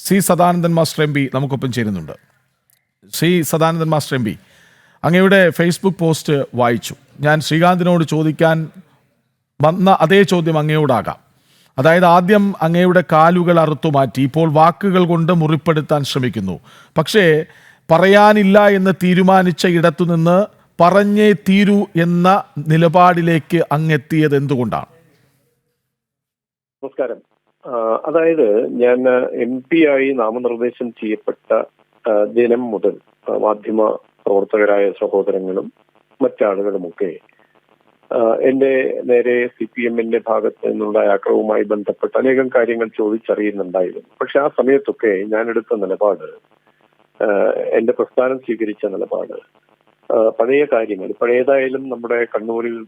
C Sadanandan master M P നമുക്കൊപ്പം ചേരുന്നുണ്ട്. Shri Sadanandan master M P, അങ്ങയുടെ ഫേസ്ബുക്ക് പോസ്റ്റ് വായിച്ചു. ഞാൻ ശ്രീകാന്തിനോട് ചോദിക്കാൻ വന്ന അതേ ചോദ്യം അങ്ങയോടാകാം. അതായത്, ആദ്യം അങ്ങയുടെ കാലുകൾ അറുത്തുമാറ്റി, ഇപ്പോൾ വാക്കുകൾ കൊണ്ട് മുറിപ്പെടുത്താൻ ശ്രമിക്കുന്നു. പക്ഷേ പറയാനില്ല എന്ന് തീരുമാനിച്ച ഇടത്തുനിന്ന് പറഞ്ഞേ തീരൂ എന്ന നിലപാടിലേക്ക് അങ്ങെത്തിയത് എന്തുകൊണ്ടാണ്? നമസ്കാരം. അതായത്, ഞാൻ MP ആയി നാമനിർദ്ദേശം ചെയ്യപ്പെട്ട ദിനം മുതൽ മാധ്യമ പ്രവർത്തകരായ സഹോദരങ്ങളും മറ്റാളുകളുമൊക്കെ എന്റെ നേരെ CPM-ന്റെ ഭാഗത്ത് നിന്നുള്ള ആക്രമവുമായി ബന്ധപ്പെട്ട് അനേകം കാര്യങ്ങൾ ചോദിച്ചറിയുന്നുണ്ടായിരുന്നു. പക്ഷെ ആ സമയത്തൊക്കെ ഞാൻ എടുത്ത നിലപാട്, എന്റെ പ്രസ്ഥാനം സ്വീകരിച്ച നിലപാട്, പഴയ കാര്യങ്ങൾ, പഴയതായാലും നമ്മുടെ കണ്ണൂരിൽ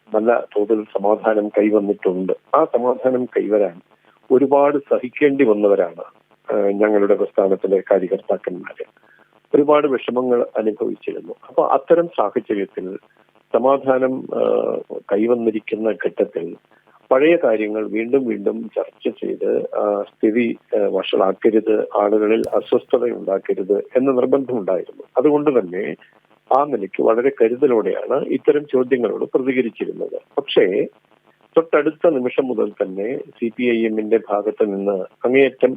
നല്ല തോതിൽ സമാധാനം കൈവന്നിട്ടുണ്ട്. ആ സമാധാനം കൈവരാൻ ഒരുപാട് സഹിക്കേണ്ടി വന്നവരാണ് ഞങ്ങളുടെ പ്രസ്ഥാനത്തിലെ കാര്യകർത്താക്കന്മാര്. ഒരുപാട് വിഷമങ്ങൾ അനുഭവിച്ചിരുന്നു. അപ്പൊ അത്തരം സാഹചര്യത്തിൽ സമാധാനം കൈവന്നിരിക്കുന്ന ഘട്ടത്തിൽ പഴയ കാര്യങ്ങൾ വീണ്ടും വീണ്ടും ചർച്ച ചെയ്ത് സ്ഥിതി വഷളാക്കരുത്, ആളുകളിൽ അസ്വസ്ഥത ഉണ്ടാക്കരുത് എന്ന നിർബന്ധമുണ്ടായിരുന്നു. അതുകൊണ്ട് തന്നെ ആ നിലയ്ക്ക് വളരെ കരുതലോടെയാണ് ഇത്തരം ചോദ്യങ്ങളോട് പ്രതികരിച്ചിരുന്നത്. പക്ഷേ തൊട്ടടുത്ത നിമിഷം മുതൽ തന്നെ CPIM-ന്റെ ഭാഗത്ത് നിന്ന് അങ്ങേയറ്റം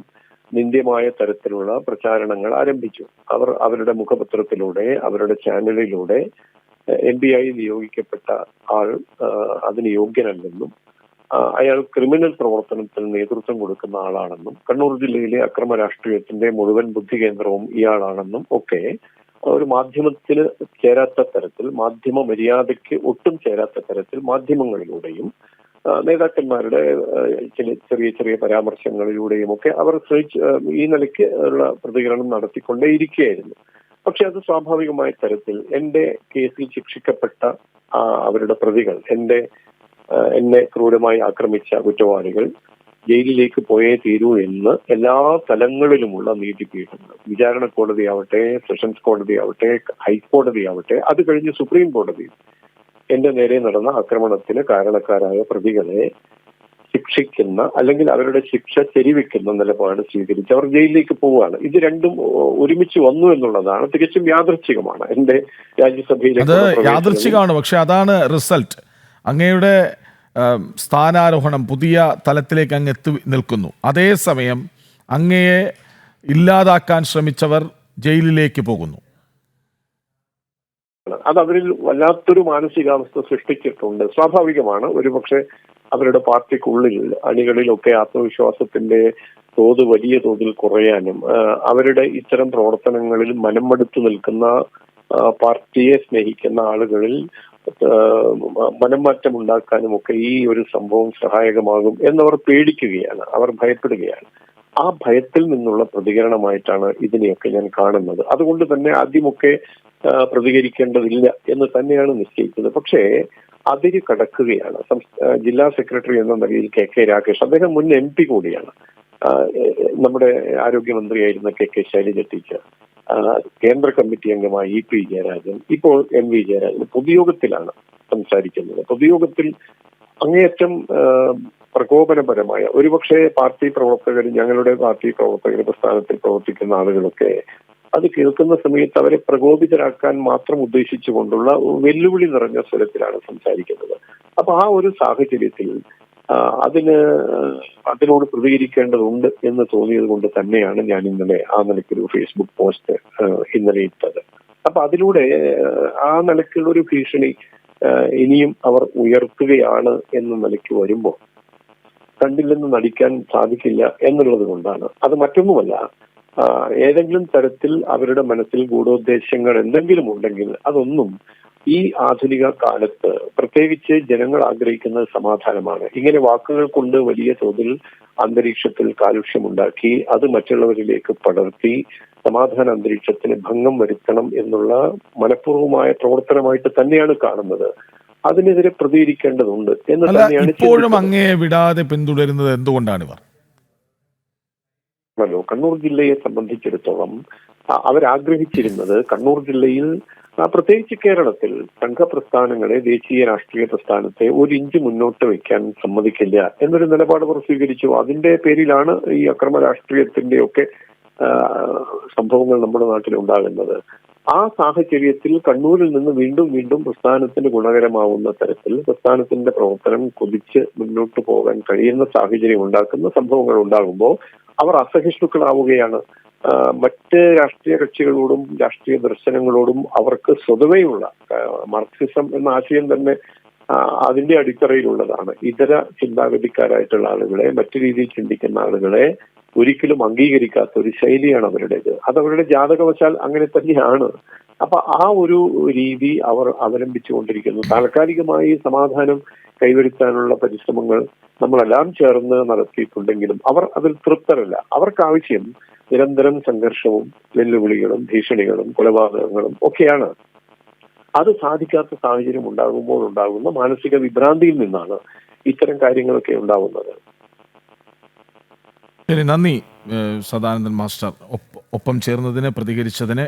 നിന്ദ്യമായ തരത്തിലുള്ള പ്രചാരണങ്ങൾ ആരംഭിച്ചു. അവർ അവരുടെ മുഖപത്രത്തിലൂടെ, അവരുടെ ചാനലിലൂടെ MP ആയി നിയോഗിക്കപ്പെട്ട ആൾ അതിന് യോഗ്യനല്ലെന്നും, അയാൾ ക്രിമിനൽ പ്രവർത്തനത്തിന് നേതൃത്വം കൊടുക്കുന്ന ആളാണെന്നും, കണ്ണൂർ ജില്ലയിലെ അക്രമ രാഷ്ട്രീയത്തിന്റെ മുഴുവൻ ബുദ്ധി കേന്ദ്രവും ഇയാളാണെന്നും ഒക്കെ ഒരു മാധ്യമത്തിന് ചേരാത്ത തരത്തിൽ, മാധ്യമ മര്യാദയ്ക്ക് ഒട്ടും ചേരാത്ത തരത്തിൽ മാധ്യമങ്ങളിലൂടെയും നേതാക്കന്മാരുടെ ചെറിയ ചെറിയ പരാമർശങ്ങളിലൂടെയും ഒക്കെ അവർ ഈ നിലയ്ക്ക് ഉള്ള പ്രതികരണം നടത്തിക്കൊണ്ടേയിരിക്കുകയായിരുന്നു. പക്ഷെ അത് സ്വാഭാവികമായ തരത്തിൽ എന്റെ കേസിൽ ശിക്ഷിക്കപ്പെട്ട അവരുടെ പ്രതികൾ, എന്നെ ക്രൂരമായി ആക്രമിച്ച കുറ്റവാളികൾ ജയിലിലേക്ക് പോയേ തീരൂ എന്ന് എല്ലാ തലങ്ങളിലുമുള്ള നീതിപീഠങ്ങൾ, വിചാരണ കോടതിയാവട്ടെ, സെഷൻസ് കോടതിയാവട്ടെ, ഹൈക്കോടതിയാവട്ടെ, അത് കഴിഞ്ഞ് സുപ്രീം കോടതി എന്റെ നേരെ നടന്ന ആക്രമണത്തിന് കാരണക്കാരായ പ്രതികളെ ശിക്ഷിക്കുന്ന, അല്ലെങ്കിൽ അവരുടെ ശിക്ഷ ചെരിവെക്കുന്ന നിലപാട് സ്വീകരിച്ച് അവർ ജയിലിലേക്ക് പോവുകയാണ്. ഇത് രണ്ടും ഒരുമിച്ച് വന്നു എന്നുള്ളതാണ് തികച്ചും യാദൃച്ഛികമാണ്. എന്റെ രാജ്യസഭയിലേക്ക് യാദൃച്ഛികമാണ്, പക്ഷെ അതാണ് റിസൾട്ട്. അങ്ങയുടെ സ്ഥാനാരോഹണം പുതിയ തലത്തിലേക്ക് അങ്ങ് എത്തി നിൽക്കുന്നു. അതേസമയം അങ്ങയെ ഇല്ലാതാക്കാൻ ശ്രമിച്ചവർ ജയിലിലേക്ക് പോകുന്നു. അത് അവരിൽ വല്ലാത്തൊരു മാനസികാവസ്ഥ സൃഷ്ടിച്ചിട്ടുണ്ട്. സ്വാഭാവികമാണ്. ഒരുപക്ഷെ അവരുടെ പാർട്ടിക്കുള്ളിൽ, അണികളിലൊക്കെ ആത്മവിശ്വാസത്തിന്റെ തോത് വലിയ തോതിൽ കുറയാനും, അവരുടെ ഇത്തരം പ്രവർത്തനങ്ങളിൽ മനംമടുത്തു നിൽക്കുന്ന പാർട്ടിയെ സ്നേഹിക്കുന്ന ആളുകളിൽ മനംമാറ്റം ഉണ്ടാക്കാനും ഒക്കെ ഈ ഒരു സംഭവം സഹായകമാകും എന്നവർ പേടിക്കുകയാണ്, അവർ ഭയപ്പെടുകയാണ്. ആ ഭയത്തിൽ നിന്നുള്ള പ്രതികരണമായിട്ടാണ് ഇതിനെയൊക്കെ ഞാൻ കാണുന്നത്. അതുകൊണ്ട് തന്നെ ആദ്യമൊക്കെ പ്രതികരിക്കേണ്ടതില്ല എന്ന് തന്നെയാണ് നിശ്ചയിച്ചത്. പക്ഷേ അതിര് കടക്കുകയാണ്. ജില്ലാ സെക്രട്ടറി എന്ന നിലയിൽ KK രാകേഷ്, അദ്ദേഹം മുൻ MP കൂടിയാണ്. നമ്മുടെ ആരോഗ്യമന്ത്രിയായിരുന്ന KK ശൈലജ ടീച്ചർ, കേന്ദ്ര കമ്മിറ്റി അംഗമായ EP ജയരാജൻ, ഇപ്പോൾ MV ജയരാജൻ പൊതുയോഗത്തിലാണ് സംസാരിക്കുന്നത്. പൊതുയോഗത്തിൽ അങ്ങേയറ്റം പ്രകോപനപരമായ, ഒരുപക്ഷെ പാർട്ടി പ്രവർത്തകർ, ഞങ്ങളുടെ പാർട്ടി പ്രവർത്തകർ, പ്രസ്ഥാനത്തിൽ പ്രവർത്തിക്കുന്ന ആളുകളൊക്കെ അത് കേൾക്കുന്ന സമയത്ത് അവരെ പ്രകോപിതരാക്കാൻ മാത്രം ഉദ്ദേശിച്ചുകൊണ്ടുള്ള വെല്ലുവിളി നിറഞ്ഞ സ്വരത്തിലാണ് സംസാരിക്കുന്നത്. അപ്പൊ ആ ഒരു സാഹചര്യത്തിൽ അതിനോട് പ്രതികരിക്കേണ്ടതുണ്ട് എന്ന് തോന്നിയത് കൊണ്ട് തന്നെയാണ് ഞാൻ ഇന്നലെ ആ നിലയ്ക്കൊരു ഫേസ്ബുക്ക് പോസ്റ്റ് ഇന്നലെ ഇട്ടത്. അപ്പൊ അതിലൂടെ ആ നിലയ്ക്കുള്ള ഒരു ഭീഷണി ഇനിയും അവർ ഉയർത്തുകയാണ് എന്ന നിലയ്ക്ക് വരുമ്പോൾ കണ്ടില്ലെന്ന് നടിക്കാൻ സാധിക്കില്ല എന്നുള്ളത് കൊണ്ടാണ്. അത് മറ്റൊന്നുമല്ല, ഏതെങ്കിലും തരത്തിൽ അവരുടെ മനസ്സിൽ ഗൂഢോദ്ദേശങ്ങൾ എന്തെങ്കിലും ഉണ്ടെങ്കിൽ അതൊന്നും ഈ ആധുനിക കാലത്ത്, പ്രത്യേകിച്ച് ജനങ്ങൾ ആഗ്രഹിക്കുന്നത് സമാധാനമാണ്. ഇങ്ങനെ വാക്കുകൾ കൊണ്ട് വലിയ തോതിൽ അന്തരീക്ഷത്തിൽ കാലുഷ്യമുണ്ടാക്കി അത് മറ്റുള്ളവരിലേക്ക് പടർത്തി സമാധാന അന്തരീക്ഷത്തിന് ഭംഗം വരുത്തണം എന്നുള്ള മനഃപൂർവമായ പ്രവർത്തനമായിട്ട് തന്നെയാണ് കാണുന്നത്. അതിനെതിരെ പ്രതികരിക്കേണ്ടതുണ്ട് എന്ന് തന്നെയാണ്. ഇപ്പോഴും അങ്ങയെ വിടാതെ പിന്തുടരുന്നത് എന്തുകൊണ്ടാണ് ഇവർ? കണ്ണൂർ ജില്ലയെ സംബന്ധിച്ചിടത്തോളം അവരാഗ്രഹിച്ചിരുന്നത് കണ്ണൂർ ജില്ലയിൽ പ്രത്യേകിച്ച് കേരളത്തിൽ സംഘപ്രസ്ഥാനങ്ങളെ, ദേശീയ രാഷ്ട്രീയ പ്രസ്ഥാനത്തെ ഒരു ഇഞ്ച് മുന്നോട്ട് വയ്ക്കാൻ സമ്മതിക്കില്ല എന്നൊരു നിലപാട് അവർ സ്വീകരിച്ചു. അതിന്റെ പേരിലാണ് ഈ അക്രമ രാഷ്ട്രീയത്തിന്റെ ഒക്കെ സംഭവങ്ങൾ നമ്മുടെ നാട്ടിൽ ഉണ്ടാകുന്നത്. ആ സാഹചര്യത്തിൽ കണ്ണൂരിൽ നിന്ന് വീണ്ടും വീണ്ടും പ്രസ്ഥാനത്തിന് ഗുണകരമാവുന്ന തരത്തിൽ പ്രസ്ഥാനത്തിന്റെ പ്രവർത്തനം കുതിച്ച് മുന്നോട്ട് പോകാൻ കഴിയുന്ന സാഹചര്യം ഉണ്ടാക്കുന്ന സംഭവങ്ങൾ ഉണ്ടാകുമ്പോൾ അവർ അസഹിഷ്ണുക്കളാവുകയാണ്. മറ്റ് രാഷ്ട്രീയ കക്ഷികളോടും രാഷ്ട്രീയ ദർശനങ്ങളോടും അവർക്ക് സ്വതവേയുള്ള മാർക്സിസം എന്ന ആശയം തന്നെ അതിന്റെ അടിത്തറയിലുള്ളതാണ്. ഇതര ചിന്താഗതിക്കാരായിട്ടുള്ള ആളുകളെ, മറ്റു രീതിയിൽ ചിന്തിക്കുന്ന ആളുകളെ ഒരിക്കലും അംഗീകരിക്കാത്ത ഒരു ശൈലിയാണ് അവരുടേത്. അത് അവരുടെ ജാതകവശാൽ അങ്ങനെ തന്നെയാണ്. അപ്പൊ ആ ഒരു രീതി അവർ അവലംബിച്ചുകൊണ്ടിരിക്കുന്നു. താൽക്കാലികമായി സമാധാനം കൈവരുത്താനുള്ള പരിശ്രമങ്ങൾ നമ്മളെല്ലാം ചേർന്ന് നടത്തിയിട്ടുണ്ടെങ്കിലും അവർ അതിൽ തൃപ്തരല്ല. അവർക്കാവശ്യം നിരന്തരം സംഘർഷവും വെല്ലുവിളികളും ഭീഷണികളും കൊലപാതകങ്ങളും ഒക്കെയാണ്. അത് സാധിക്കാത്ത സാഹചര്യം ഉണ്ടാകുമ്പോൾ ഉണ്ടാകുന്ന മാനസിക വിഭ്രാന്തിയിൽ നിന്നാണ് ഇത്തരം കാര്യങ്ങളൊക്കെ ഉണ്ടാവുന്നത്. ശരി, നന്ദി സദാനന്ദൻ മാസ്റ്റർ, ഒപ്പം ചേർന്നതിന്, പ്രതികരിച്ചതിന്.